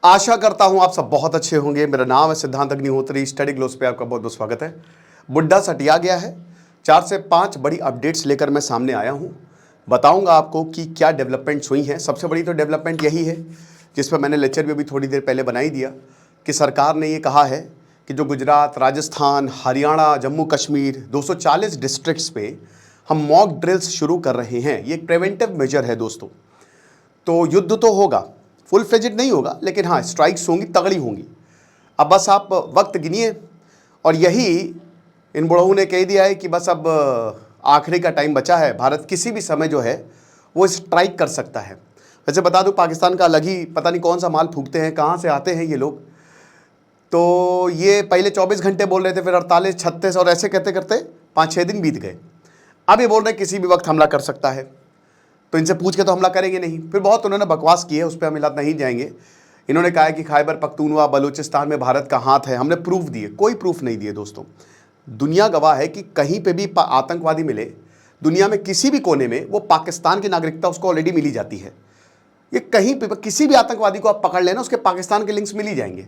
आशा करता हूं आप सब बहुत अच्छे होंगे। मेरा नाम है सिद्धांत अग्निहोत्री। स्टडी ग्लोस पे आपका बहुत बहुत स्वागत है। बुड्ढा सटिया गया है। 4 से 5 बड़ी अपडेट्स लेकर मैं सामने आया हूं। बताऊंगा आपको कि क्या डेवलपमेंट्स हुई हैं। सबसे बड़ी तो डेवलपमेंट यही है, जिस पर मैंने लेक्चर भी अभी थोड़ी देर पहले बना ही दिया, कि सरकार ने ये कहा है कि जो गुजरात, राजस्थान, हरियाणा, जम्मू कश्मीर 240 डिस्ट्रिक्ट्स पे हम मॉक ड्रिल्स शुरू कर रहे हैं। ये एक प्रिवेंटिव मेजर है दोस्तों। तो युद्ध तो होगा, फुल फ्लेजेड नहीं होगा, लेकिन हाँ स्ट्राइक्स होंगी, तगड़ी होंगी। अब बस आप वक्त गिनिए, और यही इन बुढ़ऊ ने कह दिया है कि बस अब आखिरी का टाइम बचा है। भारत किसी भी समय जो है वो स्ट्राइक कर सकता है। वैसे बता दूं, पाकिस्तान का अलग ही पता नहीं कौन सा माल फूकते हैं, कहाँ से आते हैं ये लोग। तो ये पहले 24 घंटे बोल रहे थे, फिर 48, 36 और ऐसे करते करते 5-6 दिन बीत गए। अब ये बोल रहे हैं किसी भी वक्त हमला कर सकता है, तो इनसे पूछ के तो हमला करेंगे नहीं। फिर बहुत उन्होंने बकवास की है, उस पर हम इलाज नहीं जाएंगे। इन्होंने कहा है कि खैबर पख्तूनवा, बलूचिस्तान में भारत का हाथ है। हमने प्रूफ दिए, कोई प्रूफ नहीं दिए दोस्तों। दुनिया गवाह है कि कहीं पे भी आतंकवादी मिले दुनिया में किसी भी कोने में, वो पाकिस्तान की नागरिकता उसको ऑलरेडी मिली जाती है। ये कहीं पे किसी भी आतंकवादी को आप पकड़ लेना, उसके पाकिस्तान के लिंक्स मिल ही जाएंगे।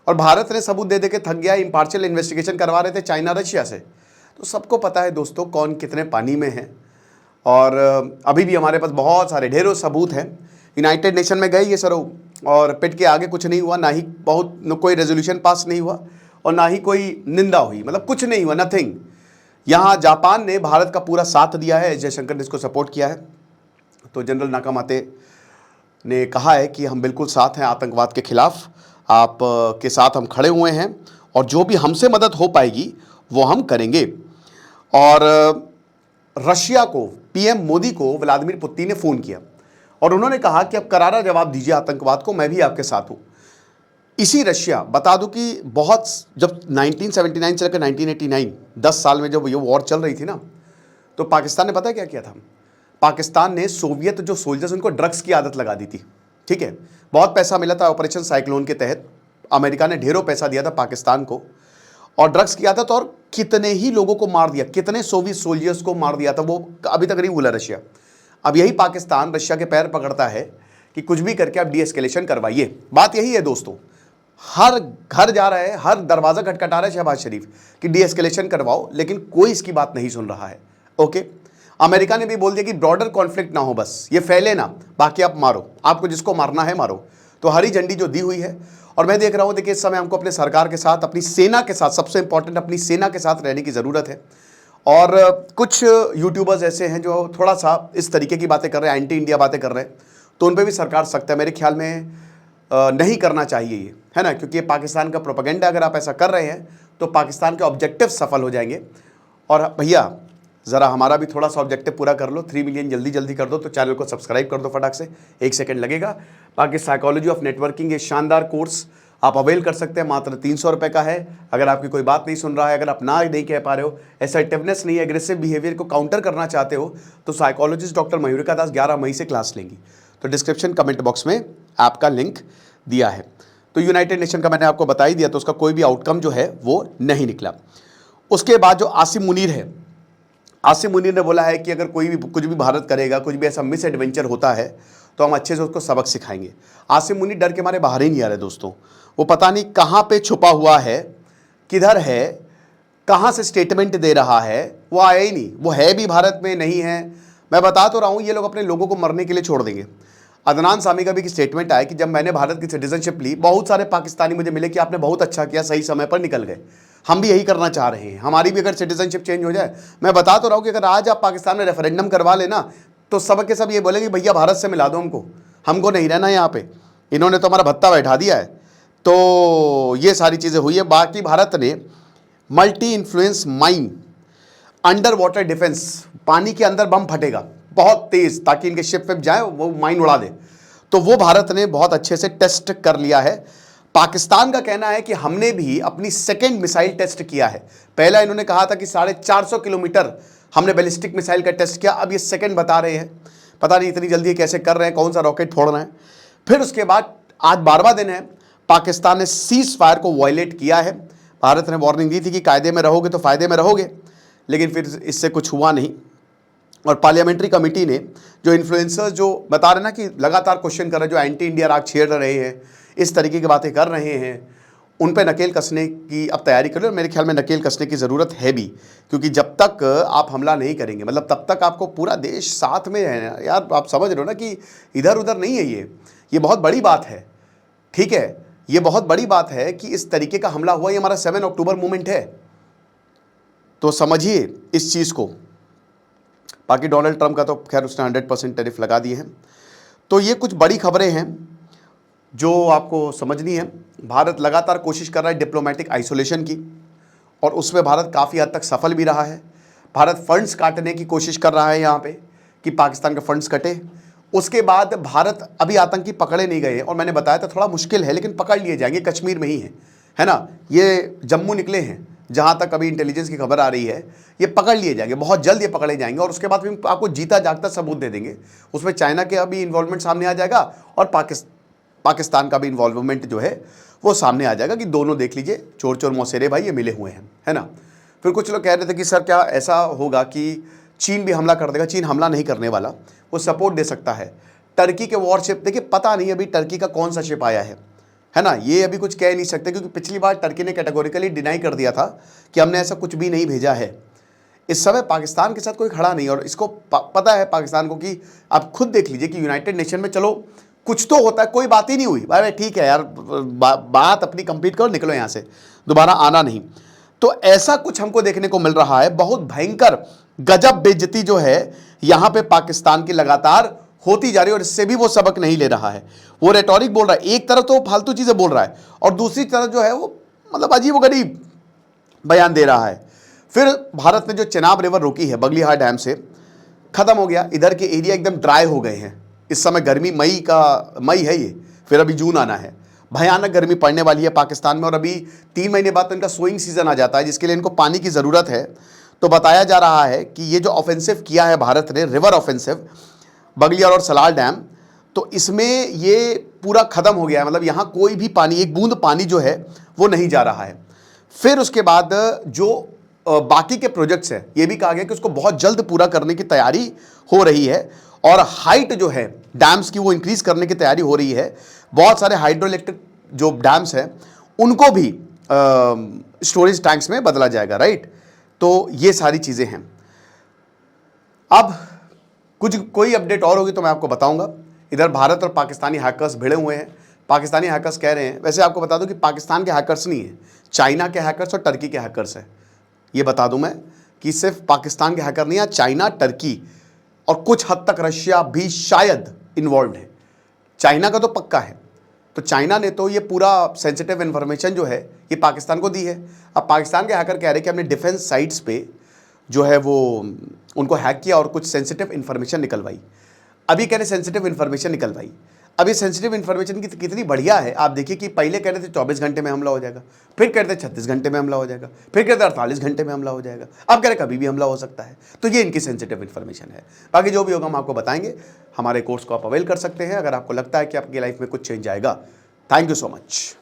और भारत ने सबूत दे दे के थक गया। इम्पार्शियल इन्वेस्टिगेशन करवा रहे थे चाइना, रशिया से। तो सबको पता है दोस्तों कौन कितने पानी में है। और अभी भी हमारे पास बहुत सारे ढेरों सबूत हैं। यूनाइटेड नेशन में गए ये सरो, और पिट के आगे कुछ नहीं हुआ, ना ही कोई रेजोल्यूशन पास नहीं हुआ, और ना ही कोई निंदा हुई, मतलब कुछ नहीं हुआ, नथिंग। यहाँ जापान ने भारत का पूरा साथ दिया है, जयशंकर ने इसको सपोर्ट किया है। तो जनरल नाकामाते ने कहा है कि हम बिल्कुल साथ हैं आतंकवाद के खिलाफ, आप के साथ हम खड़े हुए हैं, और जो भी हमसे मदद हो पाएगी वो हम करेंगे। और रशिया को, पीएम मोदी को व्लादिमीर पुतिन ने फ़ोन किया और उन्होंने कहा कि अब करारा जवाब दीजिए आतंकवाद को, मैं भी आपके साथ हूँ। इसी रशिया, बता दूं कि बहुत, जब 1979 से लेकर 1989 10 साल में जब ये वॉर चल रही थी ना, तो पाकिस्तान ने पता है क्या किया था? पाकिस्तान ने सोवियत जो सोल्जर्स, उनको ड्रग्स की आदत लगा दी थी। ठीक है, बहुत पैसा मिला था ऑपरेशन साइक्लोन के तहत। अमेरिका ने ढेरों पैसा दिया था पाकिस्तान को, और ड्रग्स की आदत, और कितने ही लोगों को मार दिया, कितने सोवियत सोल्जर्स को मार दिया था, वो अभी तक नहीं भूला रशिया। अब यही पाकिस्तान रशिया के पैर पकड़ता है कि कुछ भी करके आप डीएस्केलेशन करवाइए। बात यही है दोस्तों, हर घर जा रहा है, हर दरवाजा खटखटा रहा है शहबाज शरीफ कि डीएस्केलेशन करवाओ, लेकिन कोई इसकी बात नहीं सुन रहा है। ओके, अमेरिका ने भी बोल दिया कि ब्रॉडर कॉन्फ्लिक्ट ना हो, बस ये फैले ना, बाकी आप मारो, आपको जिसको मारना है मारो। तो हरी झंडी जो दी हुई है, और मैं देख रहा हूं, देखिए इस समय हमको अपने सरकार के साथ, अपनी सेना के साथ, सबसे इंपॉर्टेंट अपनी सेना के साथ रहने की ज़रूरत है। और कुछ यूट्यूबर्स ऐसे हैं जो थोड़ा सा इस तरीके की बातें कर रहे हैं, एंटी इंडिया बातें कर रहे हैं, तो उन पर भी सरकार सख्त है। मेरे ख्याल में नहीं करना चाहिए ये, है ना, क्योंकि ये पाकिस्तान का प्रोपेगेंडा। अगर आप ऐसा कर रहे हैं तो पाकिस्तान के ऑब्जेक्टिव सफल हो जाएंगे। और भैया ज़रा हमारा भी थोड़ा सा ऑब्जेक्टिव पूरा कर लो, 3 मिलियन जल्दी जल्दी कर दो। तो चैनल को सब्सक्राइब कर दो फटाक से, 1 सेकंड लगेगा। बाकी साइकोलॉजी ऑफ नेटवर्किंग, ये शानदार कोर्स आप अवेल कर सकते हैं, मात्र 300 रुपये का है। अगर आपकी कोई बात नहीं सुन रहा है, अगर आप ना नहीं कह पा रहे हो, असर्टिवनेस नहीं, एग्रेसिव बिहेवियर को काउंटर करना चाहते हो, तो साइकोलॉजिस्ट डॉक्टर मयूरिका दास 11 मई से क्लास लेंगी। तो डिस्क्रिप्शन कमेंट बॉक्स में आपका लिंक दिया है। तो यूनाइटेड नेशन का मैंने आपको बता ही दिया, तो उसका कोई भी आउटकम जो है वो नहीं निकला। उसके बाद जो आसिम मुनीर है, आसिम मुनीर ने बोला है कि अगर कोई भी कुछ भी भारत करेगा, कुछ भी ऐसा मिस एडवेंचर होता है, तो हम अच्छे से उसको सबक सिखाएंगे। आसिम मुनीर डर के मारे बाहर ही नहीं आ रहे दोस्तों। वो पता नहीं कहाँ पे छुपा हुआ है, किधर है, कहाँ से स्टेटमेंट दे रहा है, वो आया ही नहीं। वो है भी भारत में नहीं है। मैं बता तो रहा हूँ, ये लोग अपने लोगों को मरने के लिए छोड़ देंगे। अदनान सामी का भी एक स्टेटमेंट आया कि जब मैंने भारत की सिटीजनशिप ली, बहुत सारे पाकिस्तानी मुझे मिले कि आपने बहुत अच्छा किया, सही समय पर निकल गए, हम भी यही करना चाह रहे हैं, हमारी भी अगर सिटीजनशिप चेंज हो जाए। मैं बता तो रहा हूँ कि अगर आज आप पाकिस्तान में रेफरेंडम करवा लेना, तो सब के सब ये बोलेंगे भैया भारत से मिला दो हमको नहीं रहना यहाँ पे, इन्होंने तो हमारा भत्ता बैठा दिया है। तो ये सारी चीज़ें हुई है। बाकी भारत ने multi influence mine, under water defence, पानी के अंदर बम फटेगा बहुत तेज, ताकि इनके शिप पे जाए वो माइन उड़ा दे, तो वो भारत ने बहुत अच्छे से टेस्ट कर लिया है। पाकिस्तान का कहना है कि हमने भी अपनी सेकेंड मिसाइल टेस्ट किया है। पहला इन्होंने कहा था कि 450 किलोमीटर हमने बैलिस्टिक मिसाइल का टेस्ट किया, अब ये सेकेंड बता रहे हैं। पता नहीं इतनी जल्दी कैसे कर रहे हैं, कौन सा रॉकेट फोड़ना है। फिर उसके बाद आज 12वां दिन है, पाकिस्तान ने सीज फायर को वायलेट किया है। भारत ने वार्निंग दी थी कि कायदे में रहोगे तो फायदे में रहोगे, लेकिन फिर इससे कुछ हुआ नहीं। और पार्लियामेंट्री कमेटी ने जो इन्फ्लुएंसर्स जो बता रहे ना कि लगातार क्वेश्चन कर रहे हैं, जो एंटी इंडिया राग छेड़ रहे हैं, इस तरीके की बातें कर रहे हैं, उन पे नकेल कसने की अब तैयारी कर लो। मेरे ख्याल में नकेल कसने की ज़रूरत है भी, क्योंकि जब तक आप हमला नहीं करेंगे, मतलब तब तक आपको पूरा देश साथ में है यार। आप समझ रहे हो ना कि इधर उधर नहीं है, ये बहुत बड़ी बात है, ठीक है। ये बहुत बड़ी बात है कि इस तरीके का हमला हुआ, ये हमारा 7 अक्टूबर मूवमेंट है, तो समझिए इस चीज़ को। बाकी डोनाल्ड ट्रंप का तो खैर उसने 100% टैरिफ लगा दिए हैं। तो ये कुछ बड़ी खबरें हैं जो आपको समझनी है। भारत लगातार कोशिश कर रहा है डिप्लोमेटिक आइसोलेशन की, और उसमें भारत काफ़ी हद तक सफल भी रहा है। भारत फंड्स काटने की कोशिश कर रहा है यहाँ पे कि पाकिस्तान के फंड्स कटे। उसके बाद भारत अभी आतंकी पकड़े नहीं गए, और मैंने बताया था थोड़ा मुश्किल है, लेकिन पकड़ लिए जाएंगे। कश्मीर में ही है ना, ये जम्मू निकले हैं जहाँ तक अभी इंटेलिजेंस की खबर आ रही है, ये पकड़ लिए जाएंगे, बहुत जल्द ये पकड़े जाएंगे। और उसके बाद भी आपको जीता जागता सबूत दे देंगे। उसमें चाइना के अभी इन्वॉल्वमेंट सामने आ जाएगा, और पाकिस्तान का भी इन्वॉल्वमेंट जो है वो सामने आ जाएगा कि दोनों देख लीजिए चोर चोर मौसेरे भाई ये मिले हुए हैं, है ना। फिर कुछ लोग कह रहे थे कि सर क्या ऐसा होगा कि चीन भी हमला कर देगा? चीन हमला नहीं करने वाला, वो सपोर्ट दे सकता है। टर्की के वॉरशिप, देखिए पता नहीं अभी टर्की का कौन सा शिप आया है ना, ये अभी कुछ कह नहीं सकते, क्योंकि पिछली बार टर्की ने कैटेगोरिकली डिनाई कर दिया था कि हमने ऐसा कुछ भी नहीं भेजा है। इस समय पाकिस्तान के साथ कोई खड़ा नहीं, और इसको पता है पाकिस्तान को कि आप खुद देख लीजिए कि यूनाइटेड नेशन में चलो कुछ तो होता है, कोई बात ही नहीं हुई। भाई ठीक है यार, बात अपनी कंप्लीट करो, निकलो यहाँ से, दोबारा आना नहीं। तो ऐसा कुछ हमको देखने को मिल रहा है। बहुत भयंकर गजब बेइज्जती जो है यहाँ पे पाकिस्तान की लगातार होती जा रही है, और इससे भी वो सबक नहीं ले रहा है। वो रेटोरिक बोल रहा है, एक तरफ तो वो फालतू चीजें बोल रहा है, और दूसरी तरफ जो है वो मतलब अजीबोगरीब बयान दे रहा है। फिर भारत ने जो चेनाब रिवर रोकी है बगलिहार डैम से, खत्म हो गया। इधर के एरिया एकदम ड्राई हो गए हैं। इस समय गर्मी मई है ये, फिर अभी जून आना है, भयानक गर्मी पड़ने वाली है पाकिस्तान में। और अभी 3 महीने बाद तो इनका सोइंग सीजन आ जाता है, जिसके लिए इनको पानी की ज़रूरत है। तो बताया जा रहा है कि ये जो ऑफेंसिव किया है भारत ने, रिवर ऑफेंसिव, बगलियार और सलाल डैम, तो इसमें ये पूरा ख़त्म हो गया है। मतलब यहाँ कोई भी पानी, एक बूंद पानी जो है वो नहीं जा रहा है। फिर उसके बाद जो बाकी के प्रोजेक्ट्स हैं, ये भी कहा गया कि उसको बहुत जल्द पूरा करने की तैयारी हो रही है, और हाइट जो है डैम्स की वो इंक्रीज करने की तैयारी हो रही है। बहुत सारे हाइड्रो इलेक्ट्रिक जो डैम्स हैं उनको भी स्टोरेज टैंक्स में बदला जाएगा, राइट। तो ये सारी चीज़ें हैं। अब कोई अपडेट और होगी तो मैं आपको बताऊंगा। इधर भारत और पाकिस्तानी हैकर्स भिड़े हुए हैं। पाकिस्तानी हैकर्स कह रहे हैं, वैसे आपको बता दूं कि पाकिस्तान के हैकर्स नहीं है, चाइना के हैकर्स और टर्की के हैकर्स हैं। ये बता दूं मैं कि सिर्फ पाकिस्तान के हैकर नहीं है, चाइना, टर्की और कुछ हद तक रशिया भी शायद इन्वॉल्व है। चाइना का तो पक्का है। तो चाइना ने तो ये पूरा सेंसिटिव इन्फॉर्मेशन जो है ये पाकिस्तान को दी है। अब पाकिस्तान के हैकर कह रहे हैं कि हमने डिफेंस साइट्स पे जो है वो उनको हैक किया और कुछ सेंसिटिव इन्फॉर्मेशन निकलवाई। अभी कह रहे सेंसिटिव इन्फॉर्मेशन निकलवाई। अब ये सेंसिटिव इन्फॉर्मेशन कितनी बढ़िया है, आप देखिए कि पहले कह रहे थे 24 घंटे में हमला हो जाएगा, फिर कह रहे थे 36 घंटे में हमला हो जाएगा, फिर कह रहे थे 48 घंटे में हमला हो जाएगा, अब कह रहे कभी भी हमला हो सकता है। तो ये इनकी सेंसिटिव इन्फॉर्मेशन है। बाकी जो भी होगा हम आपको बताएंगे। हमारे कोर्स को आप अवेल कर सकते हैं अगर आपको लगता है कि आपकी लाइफ में कुछ चेंज आएगा। Thank you so much.